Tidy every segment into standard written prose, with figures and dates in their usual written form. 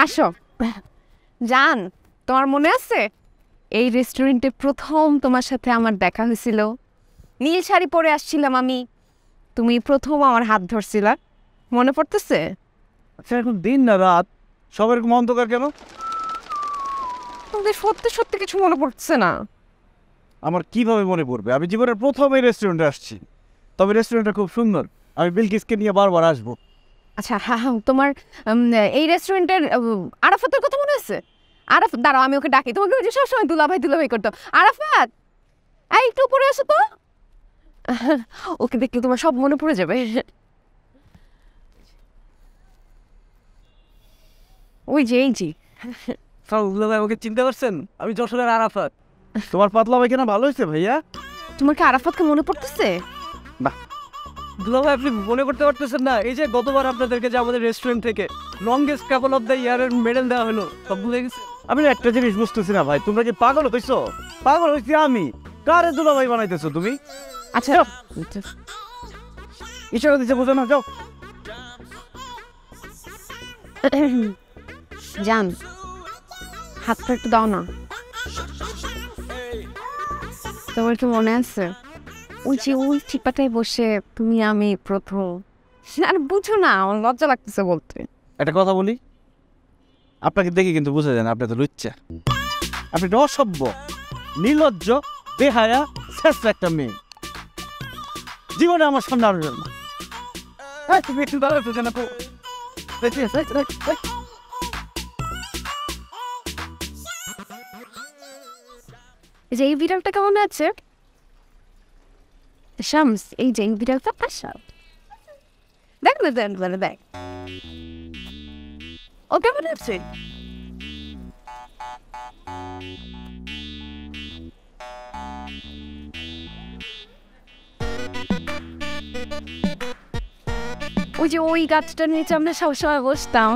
আসো জান, তোমার মনে আছে এই রেস্টুরেন্টে প্রথম তোমার সাথে আমার দেখা হয়েছিল? নীল শাড়ি পরে আসছিলাম আমি, তুমি প্রথম আমার হাত ধরছিলা, মনে পড়তেছে? আচ্ছা, এখন দিন না রাত, সবার এরকম অন্ধকার কেন? তোমাদের সত্যি সত্যি কিছু মনে পড়ছে না? আমার কিভাবে মনে পড়বে? আমি জীবনের প্রথম এই রেস্টুরেন্টে আসছি, তবে রেস্টুরেন্টটা খুব সুন্দর। আমি বিলকিসকে নিয়ে বারবার আসবো। আচ্ছা, হ্যাঁ হ্যাঁ, তোমার এই রেস্টুরেন্টের আরাফাতের কথা মনে আছে? আরাফাত, দাঁড়াও আমি ওকে ডাকি, তোমাকে ওই যে সবসময় দুলাভাই দুলাভাই করতো। আরাফাত, এই একটু উপরে আসো তো। ওকে দেখলে তোমার সব মনে পড়ে যাবে। ওই যে, এই যে। ভাই ওকে চিনতে পারছেন? আমি যশোরের আরাফাত। তোমার পাতলা পায়খানা ভালো হয়েছে ভাইয়া? তোমার কি আরাফাতকে মনে পড়তেছে? দুলাভাই আপনি মনে করতে পারতেছেন না? এই যে গতবার আপনাদেরকে যে আমাদের রেস্টুরেন্ট থেকে লংগেস্ট কাপল অফ দ্য ইয়ারের মেডেল দেওয়া হলো, সব ভুলে গেছে? আমি না একটা জিনিস বুঝতেছি না ভাই, তোমরা কি পাগল হইছো? পাগল হইছি আমি? কারে দুলা ভাই বানাইতেছো তুমি? আচ্ছা, ইশারা দিচ্ছে, বোঝো না? যাও। জান, হাতটা একটু দাও না। তোমার কি মনে আছে ওই যে ওই চিপাটায় বসে তুমি আমি প্রথম? আর বুঝো না, আমার লজ্জা লাগতেছে বলতে। একটা কথা বলি, আপনাকে দেখি কিন্তু বুঝা যায় না আপনি তো লুচ্চা। আপনি একটা অসভ্য, নির্লজ্জ, বেহায়া, শেষ একটা মেয়ে। জীবনে আমার সামনে আসবেন না। তুমি একটু দাঁড়াতে না তো। এই যে এই বিড়ালটা কেমন আছে শামস? এই যে এই বিড়ালটা আসা, দেখ না, দেখ না, দেখ ও কেমন আছে। ওই যে ওই গাছটার নিচে আমরা সবসময় বসতাম।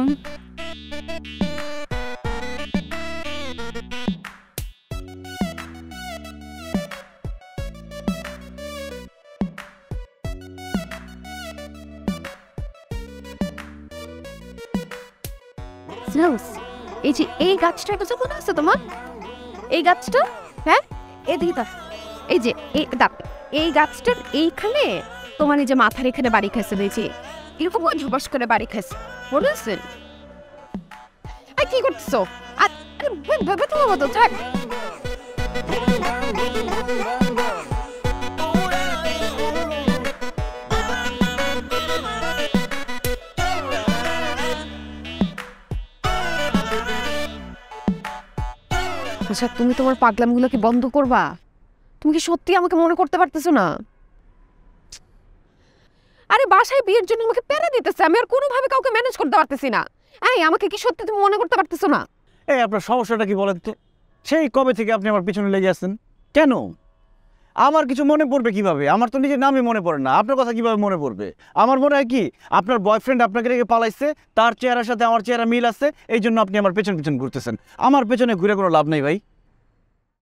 এই যে এই গাছটা একটা মনে আছে তোমার? এই গাছটা, হ্যাঁ এদিকে দেখ, এই যে এই গাছটার এইখানে তোমার এই যে মাথার এখানে বাড়ি খাইছে, দেখছি এরকম ঝপাস করে বাড়ি খাইছে, মনে আছে? কি করতেছো? ভেবে তোমার মতো থাক। আচ্ছা, তুমি তোমার পাগলামগুলো কি বন্ধ করবা? তুমি কি সত্যি আমাকে মনে করতে পারতেছো না? আরে বাসায় বিয়ের জন্য আমাকে প্যারা দিতেছে, আমি আর কোনোভাবে কাউকে ম্যানেজ করতে পারতেছি না। এই আমাকে কি সত্যি তুমি মনে করতে পারতেছো না? এই আপনার সমস্যাটা কি বলেন তো? সেই কবে থেকে আপনি আমার পিছনে লেগে আছেন কেন? আমার কিছু মনে পড়বে কিভাবে? আমার তো নিজের নামই মনে পড়ে না, আপনার কথা কিভাবে মনে পড়বে? আমার মনে হয় কি আপনার বয়ফ্রেন্ড আপনাকে রেখে পালাইছে, তার চেহারার সাথে আমার চেহারা মিল আছে, এই জন্য আপনি আমার পেছন পেছন ঘুরতেছেন। আমার পেছনে ঘুরে কোনো লাভ নেই ভাই।